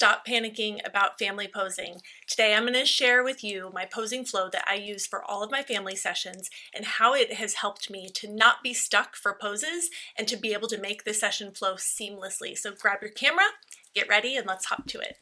stop panicking about family posing. Today I'm going to share with you my posing flow that I use for all of my family sessions and how it has helped me to not be stuck for poses and to be able to make the session flow seamlessly. So grab your camera, get ready, and let's hop to it.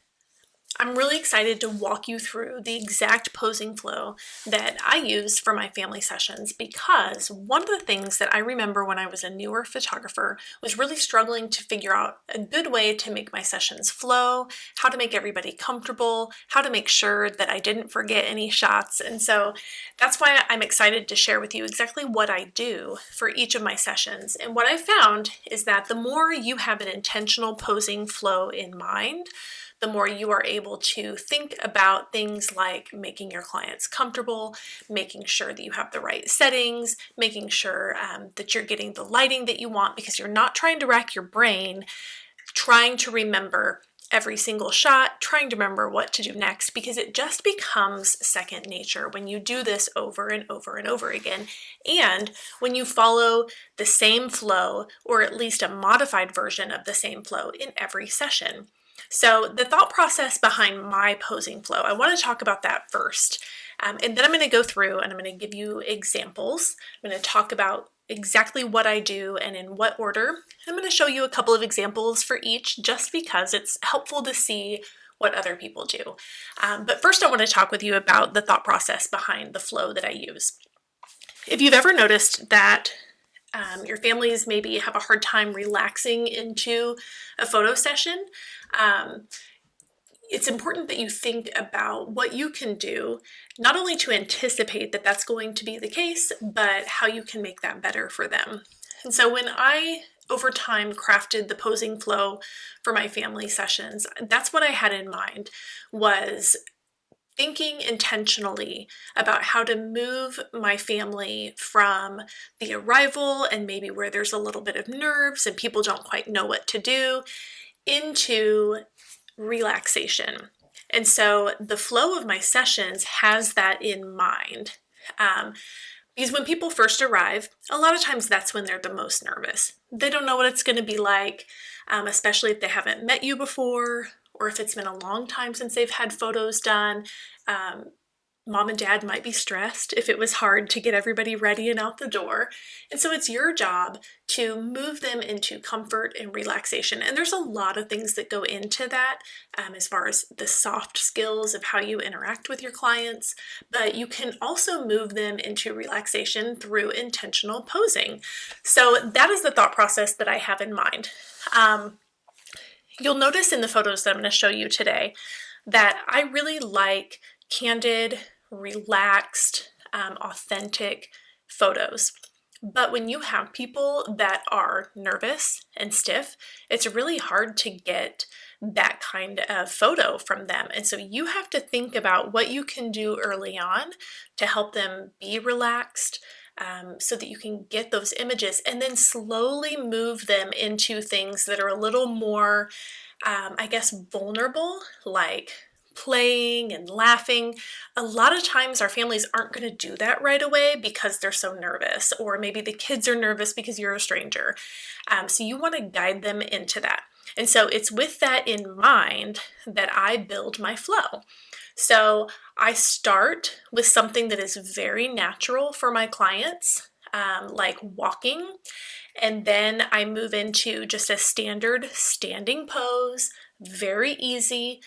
I'm really excited to walk you through the exact posing flow that I use for my family sessions because one of the things that I remember when I was a newer photographer was really struggling to figure out a good way to make my sessions flow, how to make everybody comfortable, how to make sure that I didn't forget any shots. And so that's why I'm excited to share with you exactly what I do for each of my sessions. And what I found is that the more you have an intentional posing flow in mind, the more you are able to think about things like making your clients comfortable, making sure that you have the right settings, making sure that you're getting the lighting that you want, because you're not trying to rack your brain trying to remember every single shot, trying to remember what to do next, because it just becomes second nature when you do this over and over and over again. And when you follow the same flow, or at least a modified version of the same flow in every session. So the thought process behind my posing flow, I want to talk about that first. And then I'm going to go through and I'm going to give you examples. I'm going to talk about exactly what I do and in what order. I'm going to show you a couple of examples for each just because it's helpful to see what other people do. But first I want to talk with you about the thought process behind the flow that I use. If you've ever noticed that your families maybe have a hard time relaxing into a photo session, it's important that you think about what you can do, not only to anticipate that that's going to be the case, but how you can make that better for them. And so when I, over time, crafted the posing flow for my family sessions, that's what I had in mind, was thinking intentionally about how to move my family from the arrival and maybe where there's a little bit of nerves and people don't quite know what to do into relaxation. And so the flow of my sessions has that in mind. Because when people first arrive, a lot of times that's when they're the most nervous. They don't know what it's going to be like, especially if they haven't met you before, or if it's been a long time since they've had photos done. Mom and dad might be stressed if it was hard to get everybody ready and out the door. And so it's your job to move them into comfort and relaxation. And there's a lot of things that go into that as far as the soft skills of how you interact with your clients, but you can also move them into relaxation through intentional posing. So that is the thought process that I have in mind. You'll notice in the photos that I'm going to show you today that I really like candid, relaxed, authentic photos. But when you have people that are nervous and stiff, it's really hard to get that kind of photo from them. And so you have to think about what you can do early on to help them be relaxed, so that you can get those images and then slowly move them into things that are a little more, vulnerable, like playing and laughing. A lot of times our families aren't going to do that right away because they're so nervous, or maybe the kids are nervous because you're a stranger. So you want to guide them into that. And so it's with that in mind that I build my flow. So I start with something that is very natural for my clients, like walking. And then I move into just a standard standing pose, very easy,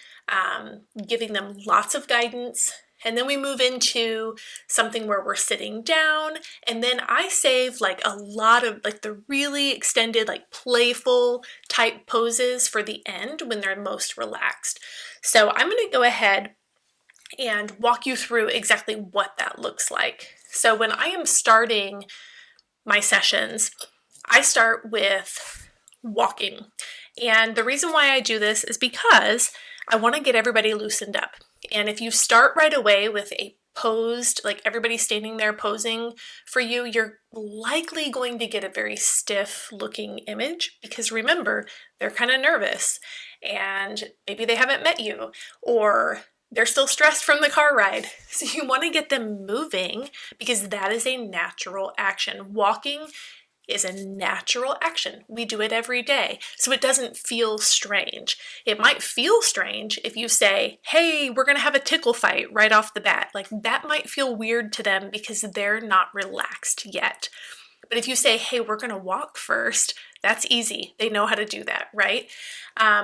giving them lots of guidance. And then we move into something where we're sitting down. And then I save like a lot of like the really extended, like playful type poses for the end when they're most relaxed. So I'm going to go ahead and walk you through exactly what that looks like. So when I am starting my sessions, I start with walking. And the reason why I do this is because I want to get everybody loosened up. And if you start right away with a posed, like everybody standing there posing for you, you're likely going to get a very stiff looking image because remember, they're kind of nervous and maybe they haven't met you, or they're still stressed from the car ride. So you want to get them moving because that is a natural action. Walking is a natural action. We do it every day, so it doesn't feel strange. It might feel strange if you say, hey, we're gonna have a tickle fight right off the bat. Like, that might feel weird to them because they're not relaxed yet. But if you say, hey, we're gonna walk first, that's easy. They know how to do that, right?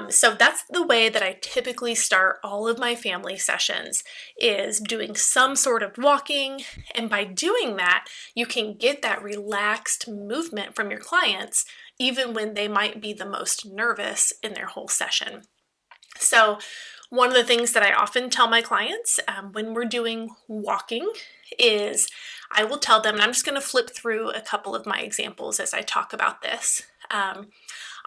So that's the way that I typically start all of my family sessions, is doing some sort of walking. And by doing that, you can get that relaxed movement from your clients, even when they might be the most nervous in their whole session. So one of the things that I often tell my clients when we're doing walking is I will tell them, and I'm just going to flip through a couple of my examples as I talk about this.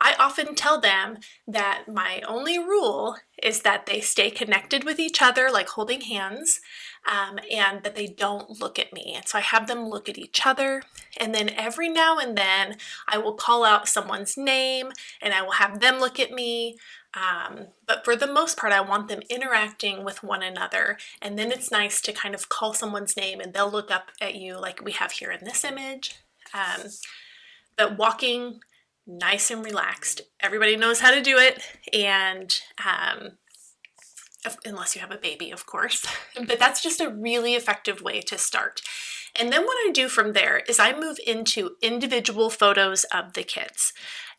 I often tell them that my only rule is that they stay connected with each other, like holding hands, and that they don't look at me. And so I have them look at each other, and then every now and then I will call out someone's name and I will have them look at me. But for the most part, I want them interacting with one another. And then it's nice to kind of call someone's name and they'll look up at you like we have here in this image. But walking nice and relaxed. Everybody knows how to do it. And unless you have a baby, of course. But that's just a really effective way to start. And then what I do from there is I move into individual photos of the kids.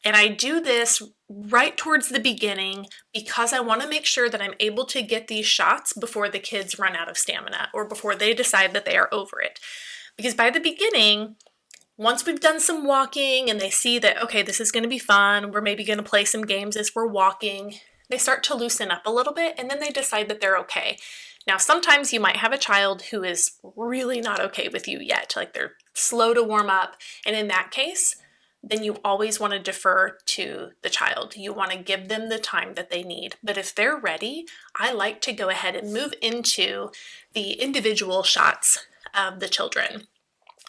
And I do this right towards the beginning because I want to make sure that I'm able to get these shots before the kids run out of stamina or before they decide that they are over it. Because by the beginning, once we've done some walking and they see that, okay, this is going to be fun, we're maybe going to play some games as we're walking, they start to loosen up a little bit and then they decide that they're okay. Now, sometimes you might have a child who is really not okay with you yet, like they're slow to warm up. And in that case, then you always want to defer to the child. You want to give them the time that they need. But if they're ready, I like to go ahead and move into the individual shots of the children.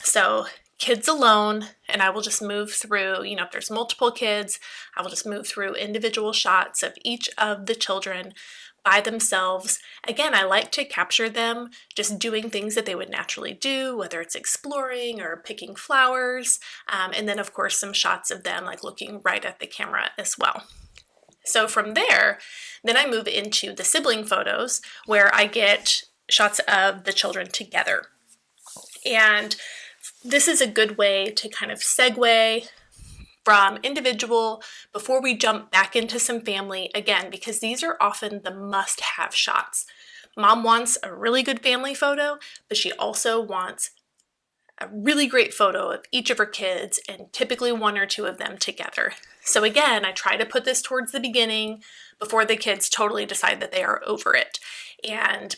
So kids alone, and I will just move through, if there's multiple kids, I will just move through individual shots of each of the children by themselves. Again, I like to capture them just doing things that they would naturally do, whether it's exploring or picking flowers, and then of course some shots of them like looking right at the camera as well. So from there, then I move into the sibling photos where I get shots of the children together. And this is a good way to kind of segue from individual before we jump back into some family again, because these are often the must-have shots. Mom wants a really good family photo, but she also wants a really great photo of each of her kids and typically one or two of them together. So again, I try to put this towards the beginning before the kids totally decide that they are over it. And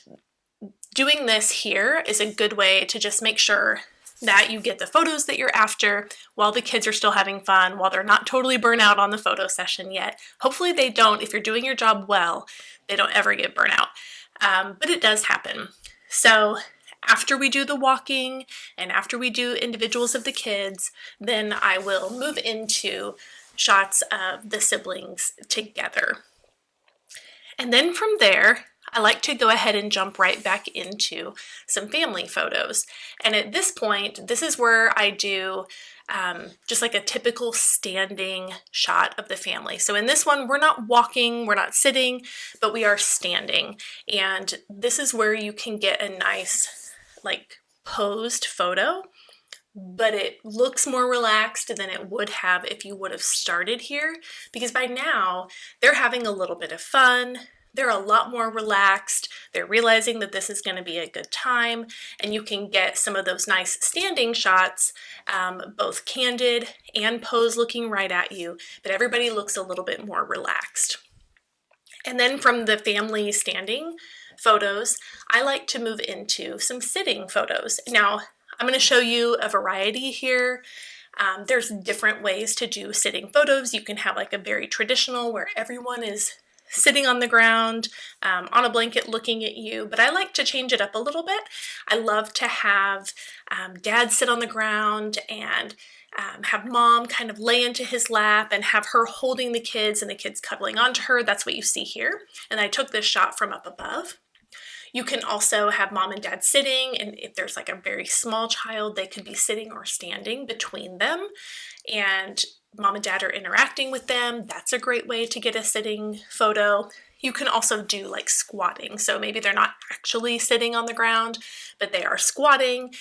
doing this here is a good way to just make sure that you get the photos that you're after while the kids are still having fun, while they're not totally burnt out on the photo session yet. Hopefully they don't. If you're doing your job well, they don't ever get burnt out. But it does happen. So after we do the walking and after we do individuals of the kids, then I will move into shots of the siblings together. And then from there, I like to go ahead and jump right back into some family photos. And at this point, this is where I do just like a typical standing shot of the family. So in this one, we're not walking, we're not sitting, but we are standing. And this is where you can get a nice like posed photo, but it looks more relaxed than it would have if you would have started here, because by now they're having a little bit of fun. They're a lot more relaxed. They're realizing that this is going to be a good time, and you can get some of those nice standing shots, both candid and pose looking right at you, but everybody looks a little bit more relaxed. And then from the family standing photos, I like to move into some sitting photos. Now, I'm going to show you a variety here. There's different ways to do sitting photos. You can have like a very traditional where everyone is sitting on the ground, on a blanket looking at you, but I like to change it up a little bit. I love to have dad sit on the ground and have mom kind of lay into his lap and have her holding the kids and the kids cuddling onto her. That's what you see here. And I took this shot from up above. You can also have mom and dad sitting, and if there's like a very small child, they could be sitting or standing between them, and mom and dad are interacting with them. That's a great way to get a sitting photo. You can also do like squatting. So maybe they're not actually sitting on the ground, but they are squatting.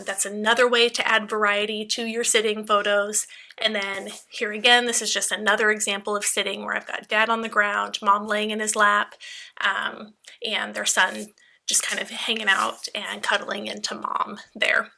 That's another way to add variety to your sitting photos. And then here again, this is just another example of sitting where I've got dad on the ground, mom laying in his lap, and their son just kind of hanging out and cuddling into mom there.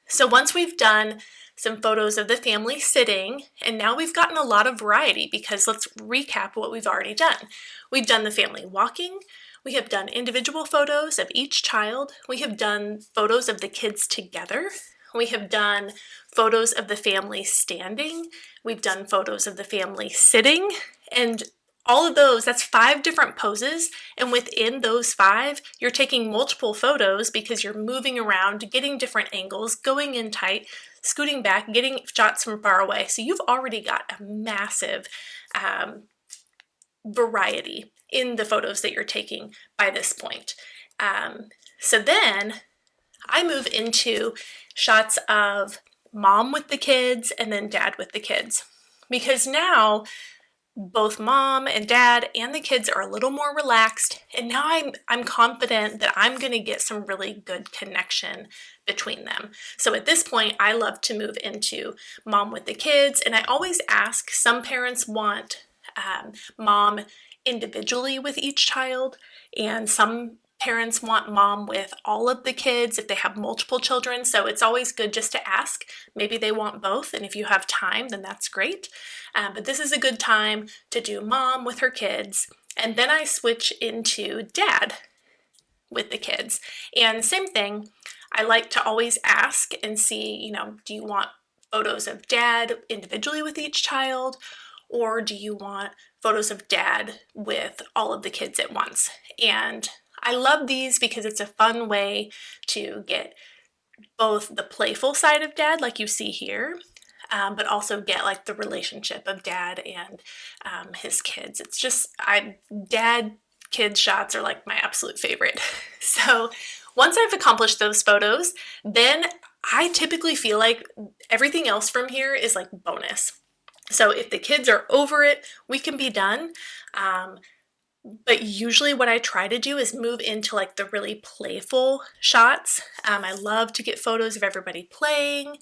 So once we've done some photos of the family sitting, and now we've gotten a lot of variety, because let's recap what we've already done. We've done the family walking, we have done individual photos of each child, we have done photos of the kids together, we have done photos of the family standing, we've done photos of the family sitting, and all of those, that's 5 different poses, and within those 5, you're taking multiple photos because you're moving around, getting different angles, going in tight, scooting back, getting shots from far away. So you've already got a massive variety in the photos that you're taking by this point. So then I move into shots of mom with the kids and then dad with the kids, because now both mom and dad and the kids are a little more relaxed, and now I'm confident that I'm going to get some really good connection between them. So at this point, I love to move into mom with the kids, and I always ask, some parents want mom individually with each child, and some parents want mom with all of the kids if they have multiple children. So it's always good just to ask. Maybe they want both, and if you have time, then that's great. But this is a good time to do mom with her kids, and then I switch into dad with the kids. And same thing, I like to always ask and see, do you want photos of dad individually with each child, or do you want photos of dad with all of the kids at once? And I love these because it's a fun way to get both the playful side of dad, like you see here, but also get like the relationship of dad and his kids. It's just, dad kid shots are like my absolute favorite. So once I've accomplished those photos, then I typically feel like everything else from here is like bonus. So if the kids are over it, we can be done. But usually what I try to do is move into like the really playful shots. I love to get photos of everybody playing,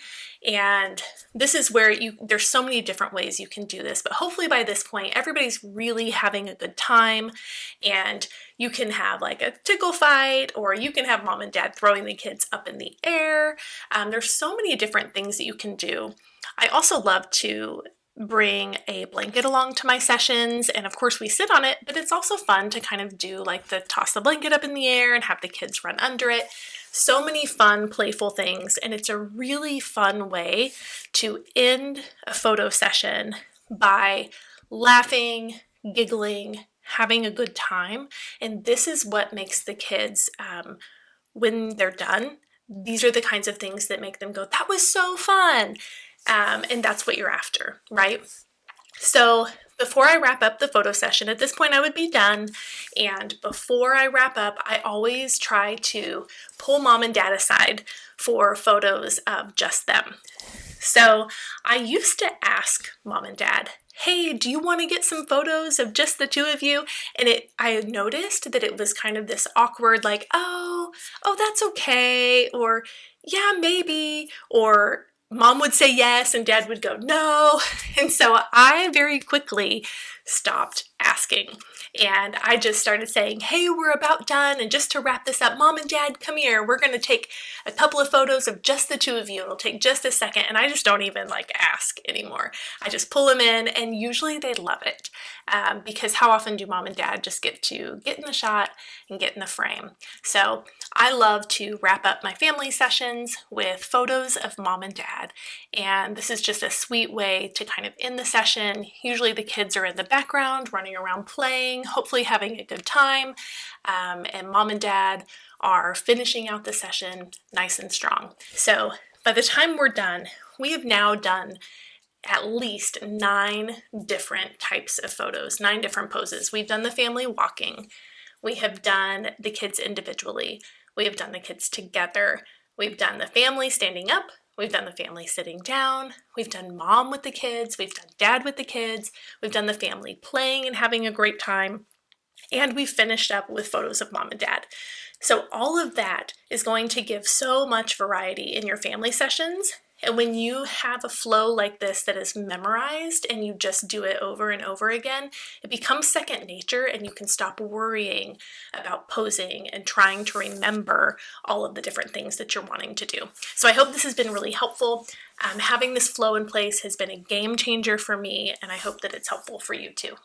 and this is where there's so many different ways you can do this, but hopefully by this point everybody's really having a good time, and you can have like a tickle fight, or you can have mom and dad throwing the kids up in the air. There's so many different things that you can do. I also love to bring a blanket along to my sessions, and of course we sit on it, but it's also fun to kind of do like the toss the blanket up in the air and have the kids run under it. So many fun, playful things, and it's a really fun way to end a photo session by laughing, giggling, having a good time. And this is what makes the kids, when they're done, these are the kinds of things that make them go, that was so fun. And that's what you're after, right? So before I wrap up the photo session, at this point I would be done, and before I wrap up, I always try to pull mom and dad aside for photos of just them. So I used to ask mom and dad, hey, do you want to get some photos of just the two of you? And I noticed that it was kind of this awkward, like, oh, that's okay, or yeah, maybe, or mom would say yes and dad would go no. And so I very quickly stopped asking, and I just started saying, hey, we're about done, and just to wrap this up, mom and dad, come here, we're going to take a couple of photos of just the two of you. It'll take just a second. And I just don't even like ask anymore. I just pull them in, and usually they love it, because how often do mom and dad just get to get in the shot and get in the frame? So I love to wrap up my family sessions with photos of mom and dad, and this is just a sweet way to kind of end the session. Usually the kids are in the background running around playing, hopefully having a good time, and mom and dad are finishing out the session nice and strong. So by the time we're done, we have now done at least 9 different types of photos, 9 different poses. We've done the family walking, We have done the kids individually. We have done the kids together. We've done the family standing up. We've done the family sitting down. We've done mom with the kids. We've done dad with the kids. We've done the family playing and having a great time. And we finished up with photos of mom and dad. So all of that is going to give so much variety in your family sessions. And when you have a flow like this that is memorized and you just do it over and over again, it becomes second nature and you can stop worrying about posing and trying to remember all of the different things that you're wanting to do. So I hope this has been really helpful. Having this flow in place has been a game changer for me, and I hope that it's helpful for you too.